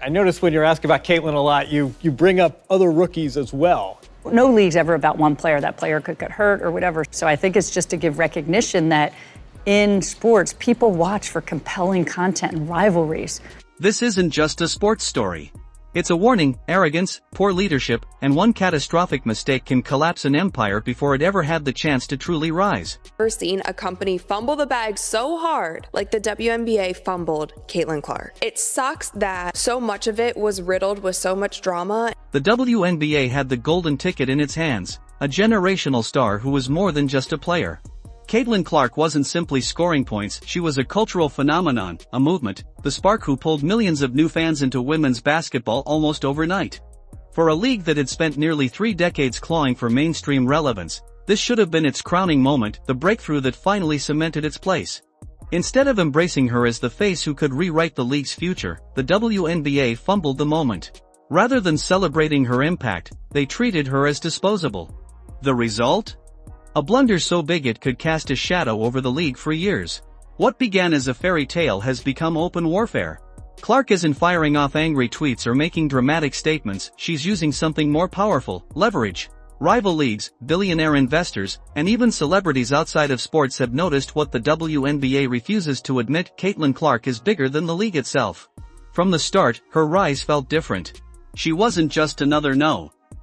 I noticed when you're asking about Caitlin a lot, you bring up other rookies as well. No league's ever about one player. That player could get hurt or whatever. So I think it's just to give recognition that in sports, people watch for compelling content and rivalries. This isn't just a sports story. It's a warning: arrogance, poor leadership, and one catastrophic mistake can collapse an empire before it ever had the chance to truly rise. I've seen a company fumble the bag so hard, like the WNBA fumbled Caitlin Clark. It sucks that so much of it was riddled with so much drama. The WNBA had the golden ticket in its hands, a generational star who was more than just a player. Caitlin Clark wasn't simply scoring points, she was a cultural phenomenon, a movement, the spark who pulled millions of new fans into women's basketball almost overnight. For a league that had spent nearly 3 decades clawing for mainstream relevance, this should have been its crowning moment, the breakthrough that finally cemented its place. Instead of embracing her as the face who could rewrite the league's future, the WNBA fumbled the moment. Rather than celebrating her impact, they treated her as disposable. The result? A blunder so big it could cast a shadow over the league for years. What began as a fairy tale has become open warfare. Clark isn't firing off angry tweets or making dramatic statements, she's using something more powerful: leverage. Rival leagues, billionaire investors, and even celebrities outside of sports have noticed what the WNBA refuses to admit: Caitlin Clark is bigger than the league itself. From the start, her rise felt different. She wasn't just another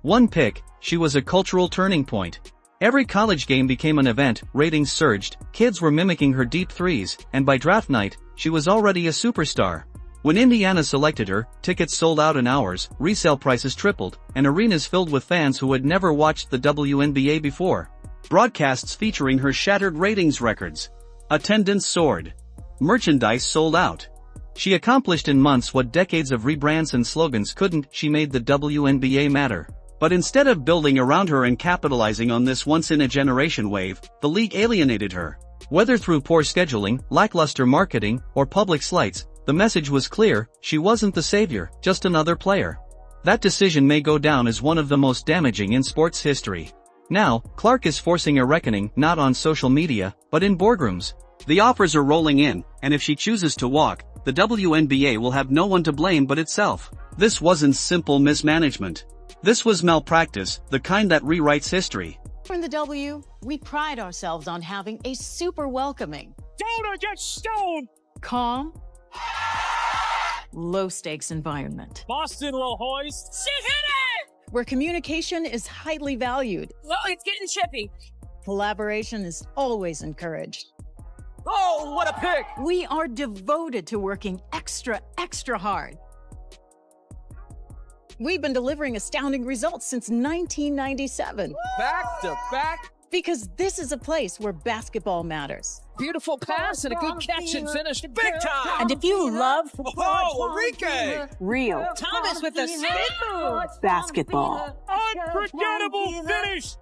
one pick, she was a cultural turning point. Every college game became an event, ratings surged, kids were mimicking her deep threes, and by draft night, she was already a superstar. When Indiana selected her, tickets sold out in hours, resale prices tripled, and arenas filled with fans who had never watched the WNBA before. Broadcasts featuring her shattered ratings records. Attendance soared. Merchandise sold out. She accomplished in months what decades of rebrands and slogans couldn't. She made the WNBA matter. But instead of building around her and capitalizing on this once-in-a-generation wave, the league alienated her. Whether through poor scheduling, lackluster marketing, or public slights, the message was clear: she wasn't the savior, just another player. That decision may go down as one of the most damaging in sports history. Now, Clark is forcing a reckoning, not on social media, but in boardrooms. The offers are rolling in, and if she chooses to walk, the WNBA will have no one to blame but itself. This wasn't simple mismanagement. This was malpractice, the kind that rewrites history. In the W, we pride ourselves on having a super welcoming, don't get stoned, calm, low-stakes environment. Boston will hoist. She hit it! Where communication is highly valued. Oh, it's getting chippy. Collaboration is always encouraged. Oh, what a pick! We are devoted to working extra hard. We've been delivering astounding results since 1997. Back to back. Because this is a place where basketball matters. Beautiful pass and a good catch and finish. Big time! And if you love Enrique! real Thomas with the spin move. basketball, Unforgettable finish!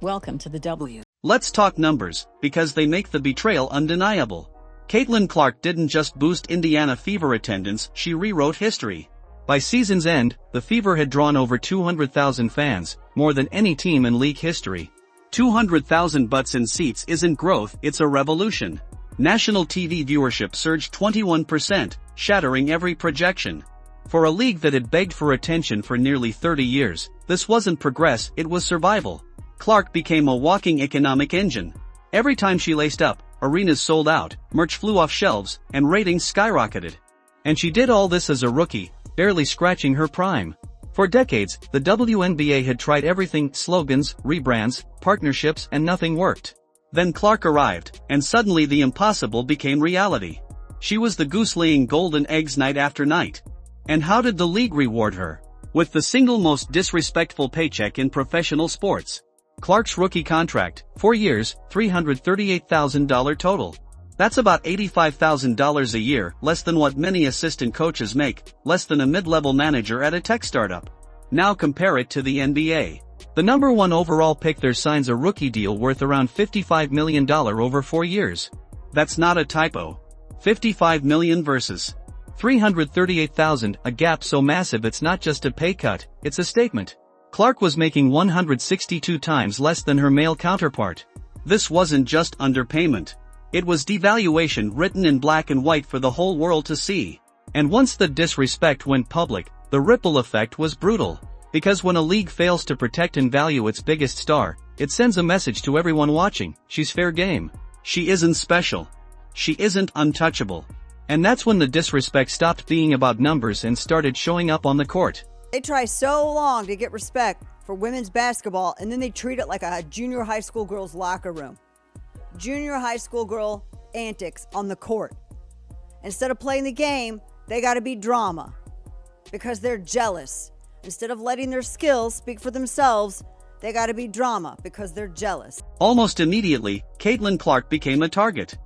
welcome to the W. Let's talk numbers, because they make the betrayal undeniable. Caitlin Clark didn't just boost Indiana Fever attendance, she rewrote history. By season's end, the Fever had drawn over 200,000 fans, more than any team in league history. 200,000 butts in seats isn't growth, it's a revolution. National TV viewership surged 21%, shattering every projection. For a league that had begged for attention for nearly 30 years, this wasn't progress, it was survival. Clark became a walking economic engine. Every time she laced up, arenas sold out, merch flew off shelves, and ratings skyrocketed. And she did all this as a rookie, barely scratching her prime. For decades, the WNBA had tried everything: slogans, rebrands, partnerships, and nothing worked. Then Clark arrived, and suddenly the impossible became reality. She was the goose laying golden eggs night after night. And how did the league reward her? With the single most disrespectful paycheck in professional sports. Clark's rookie contract, 4 years, $338,000 total. That's about $85,000 a year, less than what many assistant coaches make, less than a mid-level manager at a tech startup. Now compare it to the NBA. The number 1 overall pick there signs a rookie deal worth around $55 million over 4 years. That's not a typo. $55 million versus $338,000, a gap so massive it's not just a pay cut, it's a statement. Clark was making 162 times less than her male counterpart. This wasn't just underpayment. It was devaluation written in black and white for the whole world to see. And once the disrespect went public, the ripple effect was brutal. Because when a league fails to protect and value its biggest star, it sends a message to everyone watching: she's fair game. She isn't special. She isn't untouchable. And that's when the disrespect stopped being about numbers and started showing up on the court. They try so long to get respect for women's basketball, and then they treat it like a junior high school girl's locker room. Junior high school girl antics on the court. Instead of playing the game, they got to be drama because they're jealous. Instead of letting their skills speak for themselves, they got to be drama because they're jealous. Almost immediately, Caitlin Clark became a target.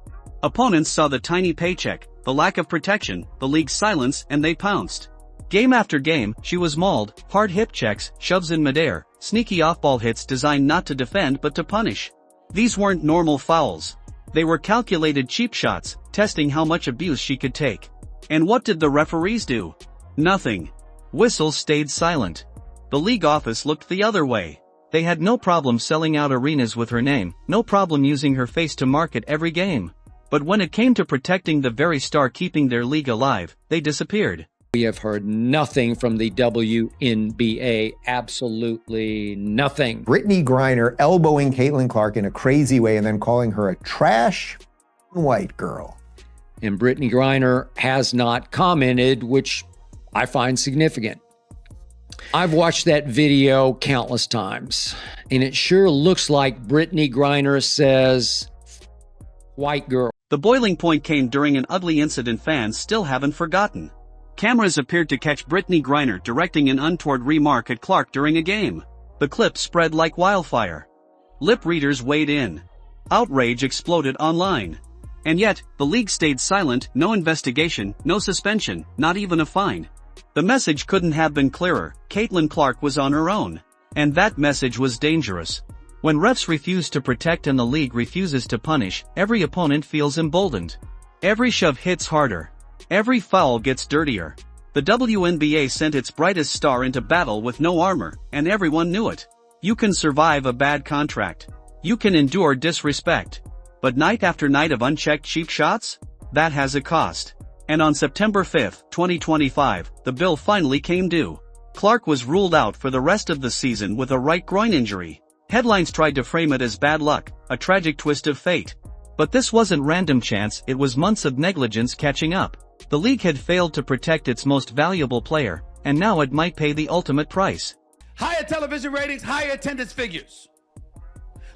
Opponents saw the tiny paycheck, the lack of protection, the league's silence, and they pounced. Game after game, she was mauled: hard hip checks, shoves in midair, sneaky off-ball hits designed not to defend but to punish. These weren't normal fouls. They were calculated cheap shots, testing how much abuse she could take. And what did the referees do? Nothing. Whistles stayed silent. The league office looked the other way. They had no problem selling out arenas with her name, no problem using her face to market every game. But when it came to protecting the very star keeping their league alive, they disappeared. We have heard nothing from the WNBA, absolutely nothing. Brittany Griner elbowing Caitlin Clark in a crazy way and then calling her a trash white girl. And Brittany Griner has not commented, which I find significant. I've watched that video countless times, and it sure looks like Brittany Griner says, white girl. The boiling point came during an ugly incident fans still haven't forgotten. Cameras appeared to catch Brittany Griner directing an untoward remark at Clark during a game. The clip spread like wildfire. Lip readers weighed in. Outrage exploded online. And yet, the league stayed silent: no investigation, no suspension, not even a fine. The message couldn't have been clearer: Caitlin Clark was on her own. And that message was dangerous. When refs refuse to protect and the league refuses to punish, every opponent feels emboldened. Every shove hits harder. Every foul gets dirtier. The WNBA sent its brightest star into battle with no armor, and everyone knew it. You can survive a bad contract. You can endure disrespect. But night after night of unchecked cheap shots? That has a cost. And on September 5, 2025, the bill finally came due. Clark was ruled out for the rest of the season with a right groin injury. Headlines tried to frame it as bad luck, a tragic twist of fate. But this wasn't random chance, it was months of negligence catching up. The league had failed to protect its most valuable player, and now it might pay the ultimate price. Higher television ratings, higher attendance figures.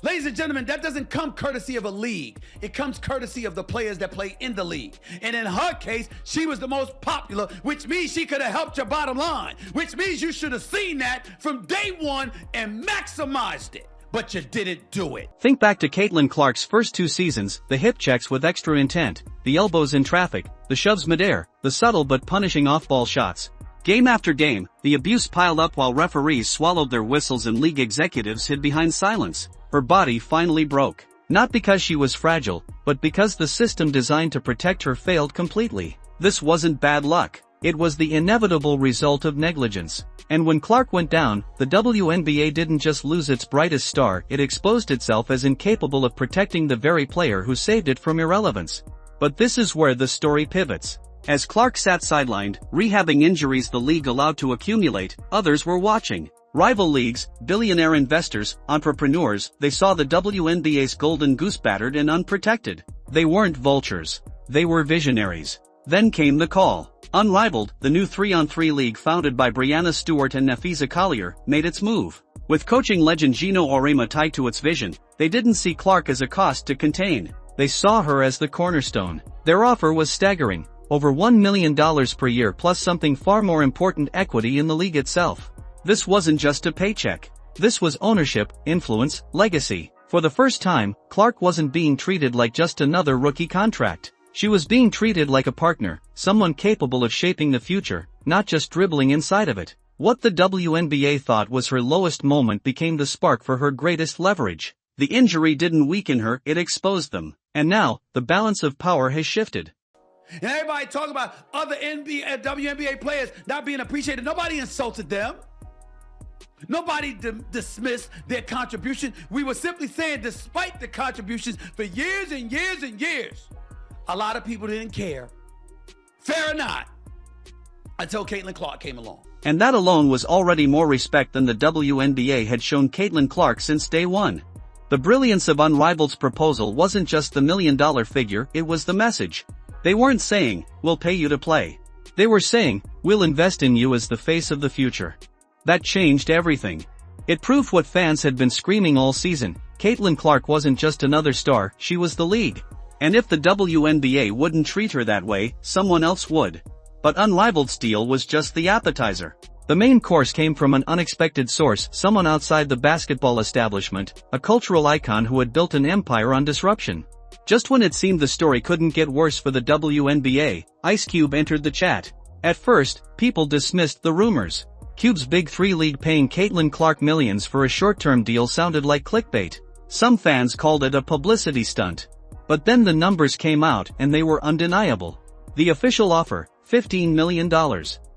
Ladies and gentlemen, that doesn't come courtesy of a league. It comes courtesy of the players that play in the league. And in her case, she was the most popular, which means she could have helped your bottom line, which means you should have seen that from day one and maximized it. But you didn't do it. Think back to Caitlin Clark's first 2 seasons: the hip checks with extra intent, the elbows in traffic, the shoves midair, the subtle but punishing off-ball shots. Game after game, the abuse piled up while referees swallowed their whistles and league executives hid behind silence. Her body finally broke. Not because she was fragile, but because the system designed to protect her failed completely. This wasn't bad luck. It was the inevitable result of negligence. And when Clark went down, the WNBA didn't just lose its brightest star, it exposed itself as incapable of protecting the very player who saved it from irrelevance. But this is where the story pivots. As Clark sat sidelined, rehabbing injuries the league allowed to accumulate, others were watching. Rival leagues, billionaire investors, entrepreneurs, they saw the WNBA's golden goose battered and unprotected. They weren't vultures. They were visionaries. Then came the call. Unrivaled, the new 3-on-3 league founded by Brianna Stewart and Nafisa Collier made its move. With coaching legend Gino Auriemma tied to its vision, they didn't see Clark as a cost to contain. They saw her as the cornerstone. Their offer was staggering. Over $1 million per year plus something far more important: equity in the league itself. This wasn't just a paycheck. This was ownership, influence, legacy. For the first time, Clark wasn't being treated like just another rookie contract. She was being treated like a partner, someone capable of shaping the future, not just dribbling inside of it. What the WNBA thought was her lowest moment became the spark for her greatest leverage. The injury didn't weaken her, it exposed them. And now, the balance of power has shifted. And everybody talking about other WNBA players not being appreciated. Nobody insulted them. Nobody dismissed their contribution. We were simply saying, despite the contributions for years and years and years, a lot of people didn't care. Fair or not, until Caitlin Clark came along. And that alone was already more respect than the WNBA had shown Caitlin Clark since day one. The brilliance of Unrivaled's proposal wasn't just the $1 million figure, it was the message. They weren't saying, "We'll pay you to play." They were saying, "We'll invest in you as the face of the future." That changed everything. It proved what fans had been screaming all season. Caitlin Clark wasn't just another star, she was the league. And if the WNBA wouldn't treat her that way, someone else would. But Unrivaled's deal was just the appetizer. The main course came from an unexpected source, someone outside the basketball establishment, a cultural icon who had built an empire on disruption. Just when it seemed the story couldn't get worse for the WNBA, Ice Cube entered the chat. At first, people dismissed the rumors. Cube's Big Three league paying Caitlin Clark millions for a short-term deal sounded like clickbait. Some fans called it a publicity stunt. But then the numbers came out and they were undeniable. The official offer, $15 million.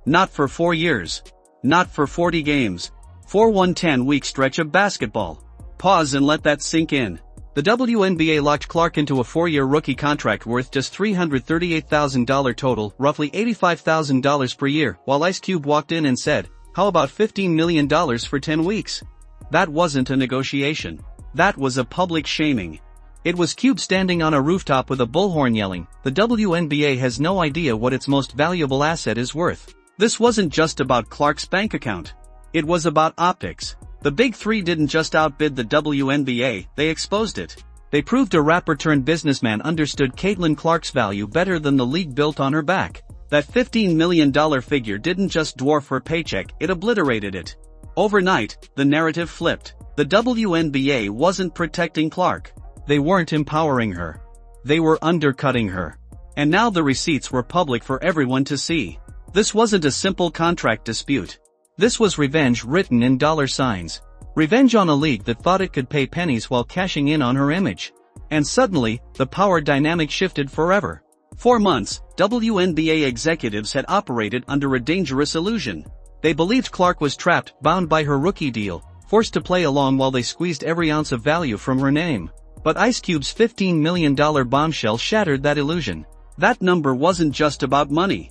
Not for 4 years. Not for 40 games. For one 10-week stretch of basketball. Pause and let that sink in. The WNBA locked Clark into a 4-year rookie contract worth just $338,000 total, roughly $85,000 per year, while Ice Cube walked in and said, "How about $15 million for 10 weeks? That wasn't a negotiation. That was a public shaming. It was Cube standing on a rooftop with a bullhorn yelling, "The WNBA has no idea what its most valuable asset is worth." This wasn't just about Clark's bank account. It was about optics. The Big Three didn't just outbid the WNBA, they exposed it. They proved a rapper-turned-businessman understood Caitlin Clark's value better than the league built on her back. That $15 million figure didn't just dwarf her paycheck, it obliterated it. Overnight, the narrative flipped. The WNBA wasn't protecting Clark. They weren't empowering her. They were undercutting her. And now the receipts were public for everyone to see. This wasn't a simple contract dispute. This was revenge written in dollar signs. Revenge on a league that thought it could pay pennies while cashing in on her image. And suddenly, the power dynamic shifted forever. For months, WNBA executives had operated under a dangerous illusion. They believed Clark was trapped, bound by her rookie deal, forced to play along while they squeezed every ounce of value from her name. But Ice Cube's $15 million bombshell shattered that illusion. That number wasn't just about money.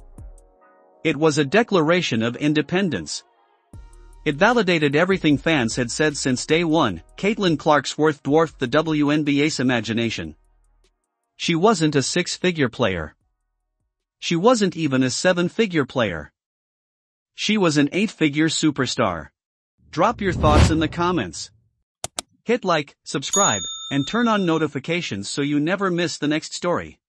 It was a declaration of independence. It validated everything fans had said since day one. Caitlin Clark's worth dwarfed the WNBA's imagination. She wasn't a 6-figure player. She wasn't even a 7-figure player. She was an 8-figure superstar. Drop your thoughts in the comments. Hit like, subscribe, and turn on notifications so you never miss the next story.